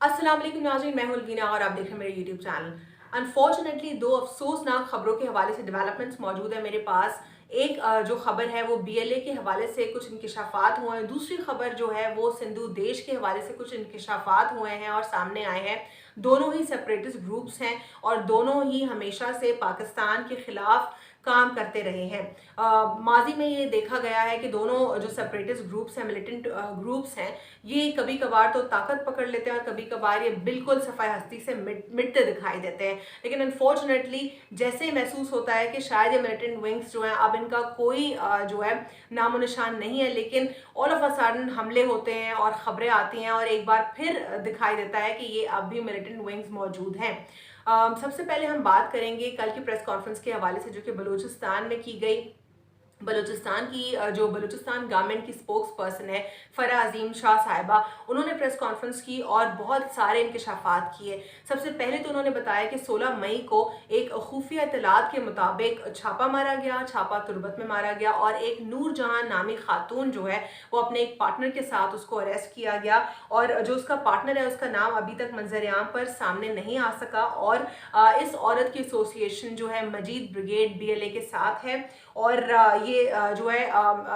अस्सलाम वालेकुम नाज़रीन, मैं हूं अलवीना और आप देख रहे हैं मेरे यूट्यूब चैनल। अनफॉर्चुनेटली दो अफसोसनाक खबरों के हवाले से डेवलपमेंट्स मौजूद है मेरे पास। एक जो खबर है वो बीएलए के हवाले से कुछ इंकिशाफात हुए हैं। दूसरी खबर जो है वो सिंधु देश के हवाले से कुछ इंकिशाफात हुए हैं और सामने आए हैं। दोनों ही सेपरेटिस्ट ग्रुप्स हैं और दोनों ही हमेशा से पाकिस्तान के खिलाफ काम करते रहे हैं। माजी में ये देखा गया है कि दोनों जो सेपरेटिस्ट ग्रुप्स हैं, मिलिटेंट ग्रुप्स हैं, ये कभी कभार तो ताकत पकड़ लेते हैं और कभी कभार ये बिल्कुल सफाई हस्ती से मिटते दिखाई देते हैं। लेकिन अनफॉर्चुनेटली जैसे ही महसूस होता है कि शायद ये मिलिटेंट विंग्स जो हैं अब इनका कोई जो है नामो निशान नहीं है, लेकिन ऑल ऑफ अ सडन हमले होते हैं और खबरें आती हैं और एक बार फिर दिखाई देता है कि ये अब भी मिलिटेंट विंग्स मौजूद हैं। सबसे पहले हम बात करेंगे कल की प्रेस कॉन्फ्रेंस के हवाले से जो कि बलूचिस्तान में की गई। बलूचिस्तान की जो बलूचिस्तान गवर्नमेंट की स्पोक्स पर्सन है फरा अजीम शाह साहिबा, उन्होंने प्रेस कॉन्फ्रेंस की और बहुत सारे इंकशाफात किए। सबसे पहले तो उन्होंने बताया कि 16 मई को एक खुफिया इतलात के मुताबिक छापा मारा गया, छापा तुर्बत में मारा गया और एक नूरजहां नामी खातून जो है वो अपने एक पार्टनर के साथ उसको अरेस्ट किया गया और जो उसका पार्टनर है उसका नाम अभी तक मंजर-ए-आम पर सामने नहीं आ सका और इस औरत की एसोसिएशन जो है मजीद ब्रिगेड बीएलए के साथ है और ये जो है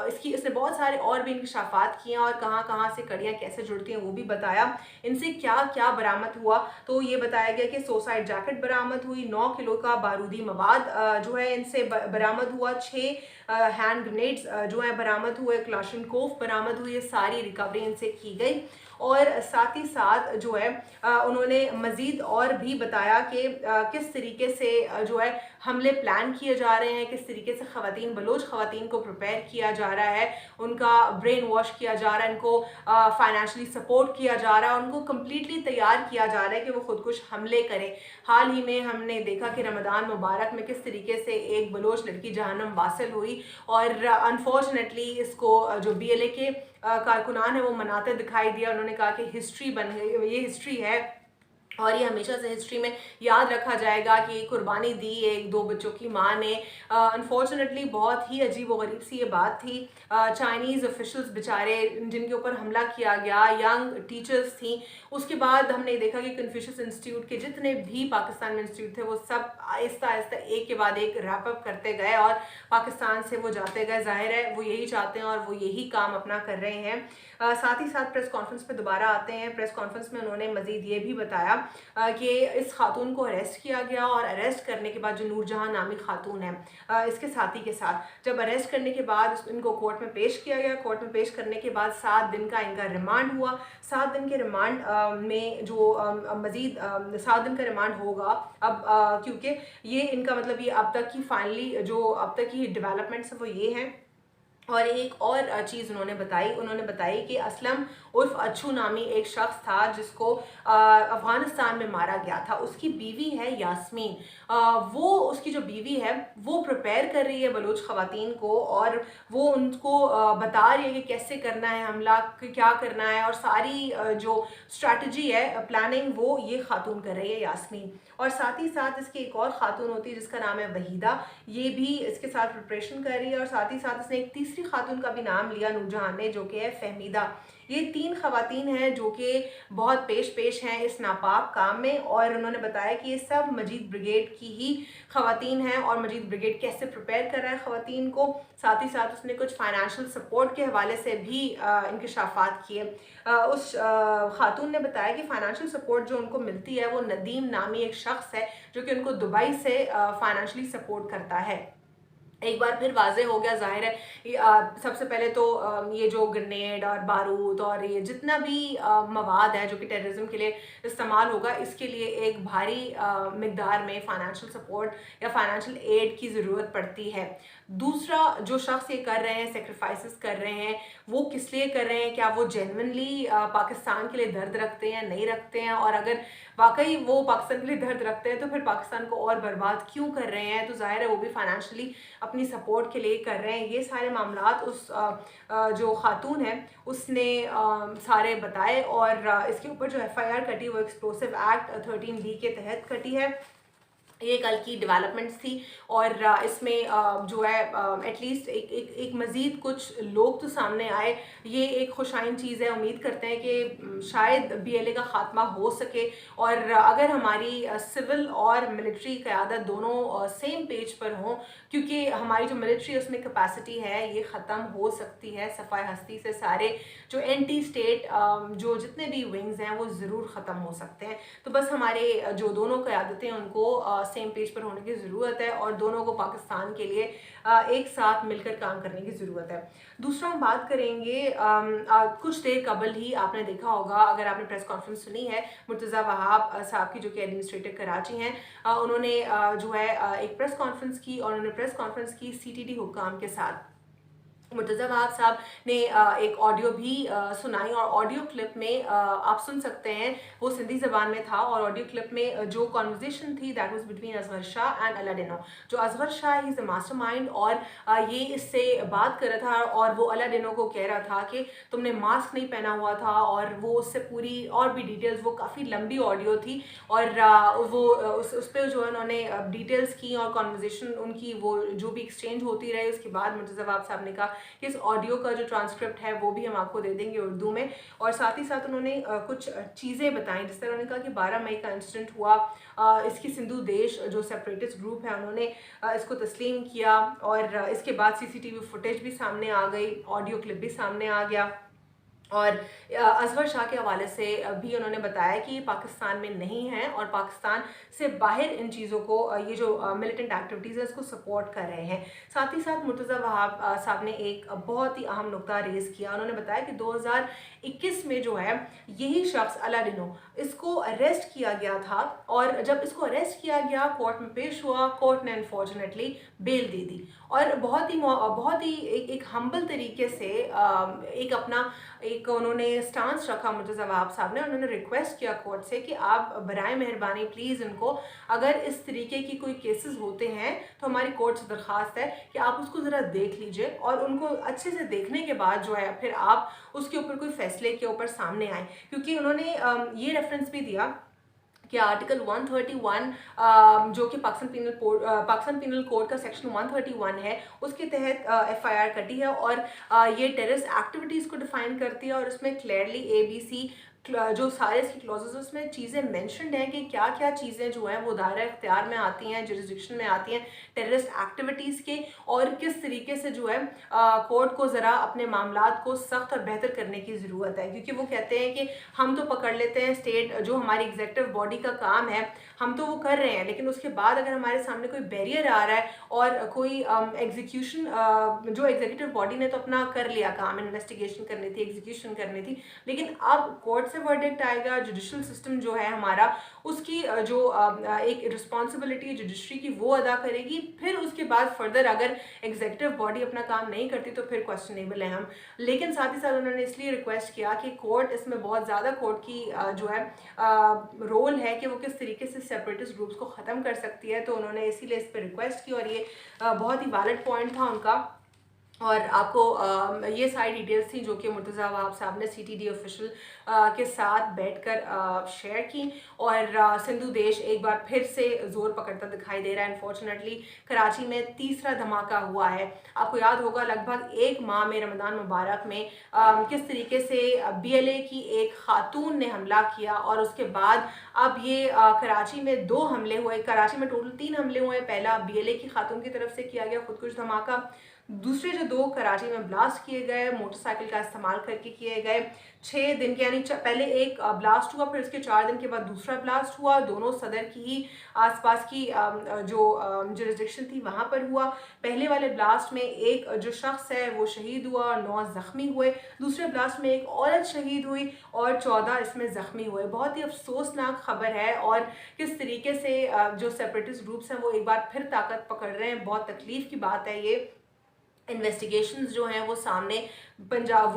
इसकी इसने बहुत सारे और भी इंकशाफात किए और कहाँ कहाँ से कड़ियाँ कैसे जुड़ती हैं वो भी बताया। इनसे क्या क्या बरामद हुआ तो ये बताया गया कि सुसाइड जैकेट बरामद हुई, 9 किलो का बारूदी मवाद जो है इनसे बरामद हुआ, 6 हैंड ग्रेनेड्स जो है बरामद हुए, क्लाशनकोफ बरामद हुई, ये सारी रिकवरी इनसे की गई। और साथ ही साथ जो है उन्होंने मज़ीद और भी बताया कि किस तरीके से जो है हमले प्लान किए जा रहे हैं, किस तरीके से ख़वातीन बलोच ख़वातीन को प्रिपेयर किया जा रहा है, उनका ब्रेन वॉश किया जा रहा है, इनको फाइनेंशली सपोर्ट किया जा रहा है, उनको कम्प्लीटली तैयार किया जा रहा है कि वो खुदकुश हमले करें। हाल ही में हमने देखा कि रमज़ान मुबारक में किस तरीके से एक बलोच लड़की जहन्नम वासिल हुई और अनफॉर्चुनेटली इसको जो बीएलए के कारकुनान है वो मनाते दिखाई दिया। उन्होंने कहा कि हिस्ट्री बन गई, ये हिस्ट्री है और ये हमेशा से हिस्ट्री में याद रखा जाएगा कि कुर्बानी दी एक 2 बच्चों की माँ ने। अनफॉर्चुनेटली बहुत ही अजीब व गरीब सी ये बात थी। चाइनीज़ ऑफिशल्स बेचारे जिनके ऊपर हमला किया गया, यंग टीचर्स थी। उसके बाद हमने देखा कि कन्फ्यूशियस इंस्टीट्यूट के जितने भी पाकिस्तान में इंस्टीट्यूट थे वो सब आहिस्ता आहिस्ता एक के बाद एक रैप अप करते गए और पाकिस्तान से वो जाते गए। जाहिर है वो यही चाहते हैं और वो यही काम अपना कर रहे हैं। साथ ही साथ प्रेस कॉन्फ्रेंस पे दोबारा आते हैं। प्रेस कॉन्फ्रेंस में उन्होंने मजीद ये भी बताया कि इस खातून को अरेस्ट किया गया और अरेस्ट करने के बाद जो नूरजहां नामी खातून है इसके साथी के साथ जब अरेस्ट करने के बाद इनको कोर्ट में पेश किया गया। कोर्ट में पेश करने के बाद 7 दिन का इनका रिमांड हुआ। 7 दिन के रिमांड में जो मजीद 7 दिन का रिमांड होगा अब, क्योंकि ये इनका मतलब ये अब तक की फाइनली जो अब तक की डेवलपमेंट्स है वो ये हैं। और एक और चीज़ उन्होंने बताई कि असलम उर्फ अच्छू नामी एक शख्स था जिसको अफ़गानिस्तान में मारा गया था। उसकी बीवी है यास्मीन। वो उसकी जो बीवी है वो प्रिपेयर कर रही है बलूच ख़वातीन को और वो उनको बता रही है कि कैसे करना है हमला, क्या करना है और सारी जो स्ट्रैटेजी है, प्लानिंग, वो ये खातून कर रही है यास्मीन। और साथ ही साथ इसकी एक और खातून होती है जिसका नाम है वहीदा, ये भी इसके साथ प्रिपरेशन कर रही है। और साथ ही साथ इसने एक तीसरी खातून का भी नाम लिया नूरजहां ने, जो कि है फहमीदा। ये 3 खवातीन हैं जो कि बहुत पेश हैं इस नापाक काम में और उन्होंने बताया कि ये सब मजीद ब्रिगेड की ही खवातीन हैं और मजीद ब्रिगेड कैसे प्रिपेयर कर रहा है खवातीन को। साथ ही साथ उसने कुछ फाइनेंशियल सपोर्ट के हवाले से भी इंकशाफात किए। उस खातून ने बताया कि फाइनेंशियल सपोर्ट जो उनको मिलती है वो नदीम नामी एक शख्स है जो कि उनको दुबई से फाइनेंशियली सपोर्ट करता है। एक बार फिर वाज़े हो गया, ज़ाहिर है सबसे पहले तो ये जो ग्रेनेड और बारूद और ये जितना भी मवाद है जो कि टेररिज्म के लिए इस्तेमाल होगा, इसके लिए एक भारी मिकदार में फ़ाइनेंशियल सपोर्ट या फाइनेंशियल एड की ज़रूरत पड़ती है। दूसरा, जो शख्स ये कर रहे हैं, सेक्रीफाइसेस कर रहे हैं, वो किस लिए कर रहे हैं? क्या वो जेन्युइनली पाकिस्तान के लिए दर्द रखते हैं, नहीं रखते हैं? और अगर वाकई वो पाकिस्तान के लिए दर्द रखते हैं तो फिर पाकिस्तान को और बर्बाद क्यों कर रहे हैं? तो ज़ाहिर है वो भी फाइनेंशियली अपनी सपोर्ट के लिए कर रहे हैं। ये सारे मामलात उस जो खातून है उसने सारे बताए और इसके ऊपर जो एफआईआर कटी वो एक्सप्लोसिव एक्ट 13B के तहत कटी है। ये कल की डेवलपमेंट्स थी और इसमें जो है एटलीस्ट एक मज़ीद कुछ लोग तो सामने आए। ये एक खुशाइन चीज़ है। उम्मीद करते हैं कि शायद बीएलए का ख़ात्मा हो सके और अगर हमारी सिविल और मिलिट्री क़यादत दोनों सेम पेज पर हों, क्योंकि हमारी जो मिलिट्री है उसमें कैपेसिटी है, ये ख़त्म हो सकती है सफ़ाए हस्ती से। सारे जो एंटी स्टेट जो जितने भी विंग्स हैं वो ज़रूर ख़त्म हो सकते हैं। तो बस हमारे जो दोनों क़यादतें उनको सेम पेज पर होने की ज़रूरत है और दोनों को पाकिस्तान के लिए एक साथ मिलकर काम करने की ज़रूरत है। दूसरा हम बात करेंगे, कुछ देर कबल ही आपने देखा होगा, अगर आपने प्रेस कॉन्फ्रेंस सुनी है, मुर्तज़ा वहाब साहब की जो कि एडमिनिस्ट्रेटर कराची हैं, उन्होंने जो है एक प्रेस कॉन्फ्रेंस की और उन्होंने प्रेस कॉन्फ्रेंस की सीटीडी हुक्काम के साथ। मुर्तज़ा वहाब साहब ने एक ऑडियो भी सुनाई और ऑडियो क्लिप में आप सुन सकते हैं, वो सिंधी ज़बान में था और ऑडियो क्लिप में जो कॉन्वर्जेशन थी that was between Asgar Shah and Aladino. जो Asgar Shah he is the mastermind और ये इससे बात कर रहा था और वो अलाडिनो को कह रहा था कि तुमने मास्क नहीं पहना हुआ था, और वो उससे पूरी और भी डिटेल्स, वो काफ़ी लंबी ऑडियो थी और वो उस पर जो है उन्होंने डिटेल्स की और कॉन्वर्जेशन उनकी वो जो भी एक्सचेंज होती रही। उसके बाद मुर्तज़ा वहाब साहब ने कहा कि इस ऑडियो का जो ट्रांसक्रिप्ट है वो भी हम आपको दे देंगे उर्दू में, और साथ ही साथ उन्होंने कुछ चीज़ें बताई। जिस तरह उन्होंने कहा कि 12 मई का इंसिडेंट हुआ, इसकी सिंधु देश जो सेपरेटिस्ट ग्रुप है उन्होंने इसको तस्लीम किया और इसके बाद सीसीटीवी फुटेज भी सामने आ गई, ऑडियो क्लिप भी सामने आ गया और असगर शाह के हवाले से भी उन्होंने बताया कि ये पाकिस्तान में नहीं है और पाकिस्तान से बाहर इन चीज़ों को, ये जो मिलिटेंट एक्टिविटीज़ है इसको सपोर्ट कर रहे हैं। साथ ही साथ मुर्तज़ा वहाब साहब ने एक बहुत ही अहम नुक्ता रेज़ किया। उन्होंने बताया कि 2021 में जो है यही शख्स अलाडिनो, इसको अरेस्ट किया गया था और जब इसको अरेस्ट किया गया, कोर्ट में पेश हुआ, कोर्ट ने अनफॉर्चुनेटली बेल दे दी और बहुत ही एक हम्बल तरीके से एक अपना एक उन्होंने स्टांस रखा मुर्तज़ा वहाब साहब ने। उन्होंने रिक्वेस्ट किया कोर्ट से कि आप बराए मेहरबानी प्लीज़ इनको, अगर इस तरीके की कोई केसेस होते हैं तो हमारी कोर्ट से दरख्वास्त है कि आप उसको ज़रा देख लीजिए और उनको अच्छे से देखने के बाद जो है फिर आप उसके ऊपर कोई फैसले के ऊपर सामने आए। क्योंकि उन्होंने ये रेफरेंस भी दिया कि आर्टिकल 131 जो कि पाकिस्तान पिनल कोड का सेक्शन 131 है, उसके तहत एफआईआर कटी है और ये टेररिस्ट एक्टिविटीज़ को डिफाइन करती है और उसमें क्लियरली ABC जो सारे इसकी क्लॉजेस उसमें चीज़ें मेंशन्ड हैं कि क्या क्या चीज़ें जो हैं वो दायरा इख्तियार में आती हैं, जुरिस्डिक्शन में आती हैं टेररिस्ट एक्टिविटीज़ के, और किस तरीके से जो है कोर्ट को ज़रा अपने मामलात को सख्त और बेहतर करने की ज़रूरत है। क्योंकि वो कहते हैं कि हम तो पकड़ लेते हैं, स्टेट जो हमारी एग्जीक्यूटिव बॉडी का काम है हम तो वो कर रहे हैं, लेकिन उसके बाद अगर हमारे सामने कोई बैरियर आ रहा है और कोई एग्जीक्यूशन, जो एग्जीक्यूटिव बॉडी ने तो अपना कर लिया काम, इन्वेस्टिगेशन करनी थी, एग्जीक्यूशन करनी थी, लेकिन अब कोर्ट से वर्डिक्ट आएगा, जुडिशल सिस्टम जो है हमारा उसकी जो एक रिस्पॉन्सिबिलिटी जुडिशरी की वो अदा करेगी। फिर उसके बाद फर्दर अगर एग्जीक्यूटिव बॉडी अपना काम नहीं करती तो फिर क्वेश्चनेबल है हम। लेकिन साथ ही साथ उन्होंने इसलिए रिक्वेस्ट किया कि कोर्ट इसमें बहुत ज़्यादा कोर्ट की जो है रोल है कि वो किस तरीके से सेपरेटिस्ट ग्रुप्स को ख़त्म कर सकती है, तो उन्होंने इसीलिए इस पर रिक्वेस्ट की और ये बहुत ही वैलिड पॉइंट था उनका। और आपको ये सारी डिटेल्स थी जो कि मुर्तज़ा वहाब साहब ने सीटीडी ऑफिशियल के साथ बैठकर शेयर की और सिंधु देश एक बार फिर से ज़ोर पकड़ता दिखाई दे रहा है। अनफॉर्चुनेटली कराची में तीसरा धमाका हुआ है। आपको याद होगा लगभग एक माह में रमज़ान मुबारक में किस तरीके से बीएलए की एक खातून ने हमला किया और उसके बाद अब ये कराची में 2 हमले हुए। कराची में टोटल 3 हमले हुए। पहला बीएलए की खातून की तरफ से किया गया खुदकुश धमाका, दूसरे जो 2 कराची में ब्लास्ट किए गए, मोटरसाइकिल का इस्तेमाल करके किए गए। 6 दिन के यानी पहले एक ब्लास्ट हुआ, फिर उसके 4 दिन के बाद दूसरा ब्लास्ट हुआ। दोनों सदर की ही आसपास की जो जुरिस्डिक्शन थी वहाँ पर हुआ। पहले वाले ब्लास्ट में एक जो शख्स है वो शहीद हुआ और 9 ज़ख्मी हुए। दूसरे ब्लास्ट में एक औरत शहीद हुई और 14 इसमें ज़ख्मी हुए। बहुत ही अफसोसनाक खबर है और किस तरीके से जो सेपरेटिस्ट ग्रुप्स हैं वो एक बार फिर ताकत पकड़ रहे हैं। बहुत तकलीफ़ की बात है ये। इन्वेस्टिगेशंस जो हैं वो सामने पंजाब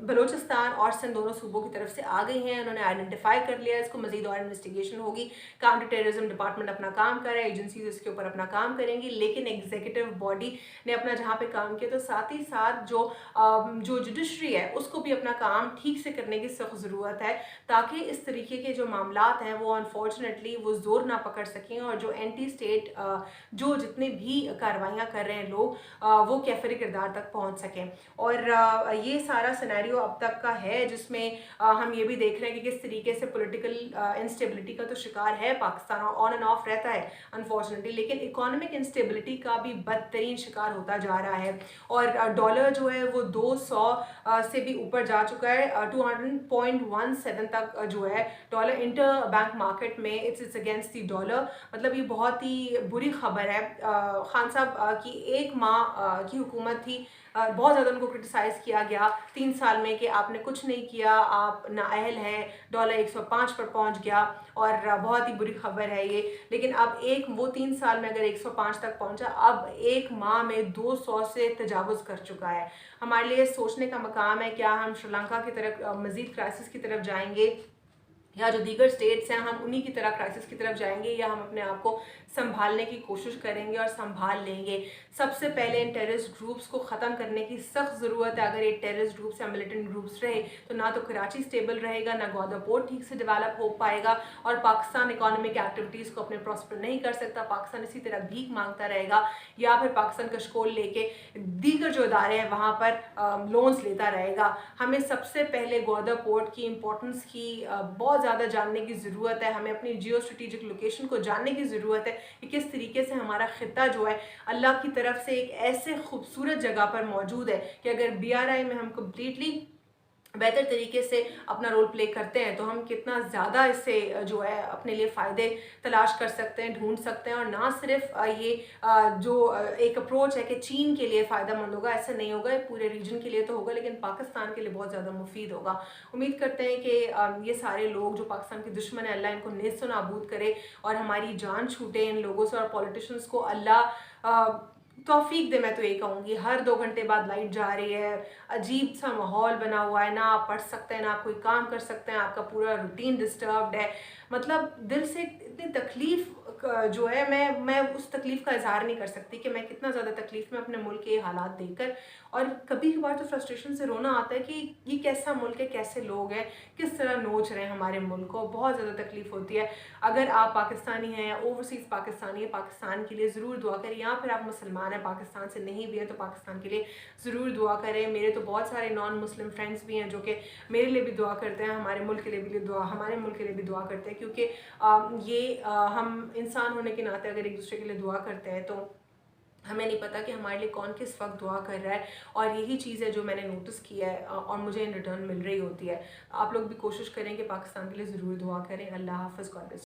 बलूचिस्तान और सिंध दोनों सूबों की तरफ से आ गई हैं। उन्होंने आइडेंटिफाई कर लिया है इसको, मजीद और इन्वेस्टिगेशन होगी। काउंटर टेररिज्म डिपार्टमेंट अपना काम कर रहा है, एजेंसीज इसके ऊपर अपना काम करेंगी, लेकिन एग्जीक्यूटिव बॉडी ने अपना जहाँ पे काम किया, तो साथ ही साथ जो जुडिशरी है उसको भी अपना काम ठीक से करने की सख्त ज़रूरत है, ताकि इस तरीके के जो मामलात हैं वो अनफॉर्चुनेटली वो जोर ना पकड़ सकें, और जो एंटी स्टेट जो जितने भी कार्रवाइयाँ कर रहे हैं लोग वो कैफरी किरदार तक पहुँच सकें। और ये सारा सिनेरियो अब तक का है, जिसमें हम ये भी देख रहे हैं कि किस तरीके से पॉलिटिकल इंस्टेबिलिटी का तो शिकार है पाकिस्तान, ऑन एंड ऑफ रहता है अनफॉर्चुनेटली, लेकिन इकोनॉमिक इंस्टेबिलिटी का भी बदतरीन शिकार होता जा रहा है। और डॉलर जो है वो 200 से भी ऊपर जा चुका है, 200.17 तक जो है डॉलर इंटर बैंक मार्केट में इट्स अगेंस्ट दी डॉलर। मतलब ये बहुत ही बुरी खबर है। खान साहब की एक माह की हुकूमत थी, बहुत ज़्यादा उनको क्रिटिसाइज़ किया गया 3 साल में कि आपने कुछ नहीं किया, आप नाअहल हैं, डॉलर 105 पर पहुंच गया, और बहुत ही बुरी खबर है ये। लेकिन अब वो 3 साल में अगर 105 तक पहुंचा, अब एक माह में 200 से तजावुज़ कर चुका है। हमारे लिए सोचने का मकाम है, क्या हम श्रीलंका की तरफ मज़ीद क्राइसिस की तरफ जाएंगे, या जो दीगर स्टेट्स हैं हम उन्हीं की तरह क्राइसिस की तरफ जाएंगे, या हम अपने आप को संभालने की कोशिश करेंगे और संभाल लेंगे। सबसे पहले इन टेररिस्ट ग्रुप्स को ख़त्म करने की सख्त ज़रूरत है। अगर ये टेररिस्ट ग्रुप्स या मिलिटेंट ग्रुप्स रहे तो ना तो कराची स्टेबल रहेगा, ना ग्वादर पोर्ट ठीक से डेवलप हो पाएगा, और पाकिस्तान इकोनॉमिक एक्टिविटीज़ को अपने प्रॉस्पर नहीं कर सकता। पाकिस्तान इसी तरह भीख मांगता रहेगा, या फिर पाकिस्तान कशकोल लेके दीगर जो इदारे हैं वहाँ पर लोन्स लेता रहेगा। हमें सबसे पहले ग्वादर पोर्ट की इम्पोर्टेंस की बहुत ज़्यादा जानने की ज़रूरत है। हमें अपनी जियो स्ट्रेटेजिक लोकेशन को जानने की ज़रूरत है कि किस तरीके से हमारा खित्ता जो है अल्लाह की तरफ से एक ऐसे खूबसूरत जगह पर मौजूद है कि अगर BRI में हम कम्प्लीटली बेहतर तरीके से अपना रोल प्ले करते हैं तो हम कितना ज़्यादा इससे जो है अपने लिए फ़ायदे तलाश कर सकते हैं, ढूंढ सकते हैं। और ना सिर्फ ये जो एक अप्रोच है कि चीन के लिए फ़ायदेमंद होगा, ऐसा नहीं होगा, पूरे रीजन के लिए तो होगा, लेकिन पाकिस्तान के लिए बहुत ज़्यादा मुफीद होगा। उम्मीद करते हैं कि ये सारे लोग जो पाकिस्तान के दुश्मन है, अल्लाह इनको नेस्त नाबूद करे और हमारी जान छूटे इन लोगों से, और पॉलिटिशियंस को अल्लाह तौफीक दे। मैं तो यही कहूँगी, हर 2 घंटे बाद लाइट जा रही है, अजीब सा माहौल बना हुआ है, ना आप पढ़ सकते हैं, ना आप कोई काम कर सकते हैं, आपका पूरा रूटीन डिस्टर्ब्ड है। मतलब दिल से इतनी तकलीफ़ जो है, मैं उस तकलीफ़ का इजहार नहीं कर सकती कि मैं कितना ज़्यादा तकलीफ़ में अपने मुल्क के हालात देखकर। और कभी कभार तो फ्रस्ट्रेशन से रोना आता है कि ये कैसा मुल्क है, कैसे लोग हैं, किस तरह नोच रहे हैं हमारे मुल्क को। बहुत ज़्यादा तकलीफ़ होती है। अगर आप पाकिस्तानी हैं या ओवरसीज़ पाकिस्तानी है, पाकिस्तान के लिए ज़रूर दुआ करें, या फिर आप मुसलमान हैं पाकिस्तान से नहीं भी हैं तो पाकिस्तान के लिए ज़रूर दुआ करें। मेरे तो बहुत सारे नॉन मुस्लिम फ्रेंड्स भी हैं जो कि मेरे लिए भी दुआ करते हैं, हमारे मुल्क के लिए भी दुआ करते हैं, क्योंकि हम इंसान होने के नाते अगर एक दूसरे के लिए दुआ करते हैं तो हमें नहीं पता कि हमारे लिए कौन किस वक्त दुआ कर रहा है। और यही चीज़ है जो मैंने नोटिस किया है और मुझे इन रिटर्न मिल रही होती है। आप लोग भी कोशिश करें कि पाकिस्तान के लिए ज़रूर दुआ करें। अल्लाह हाफ़िज़। God bless.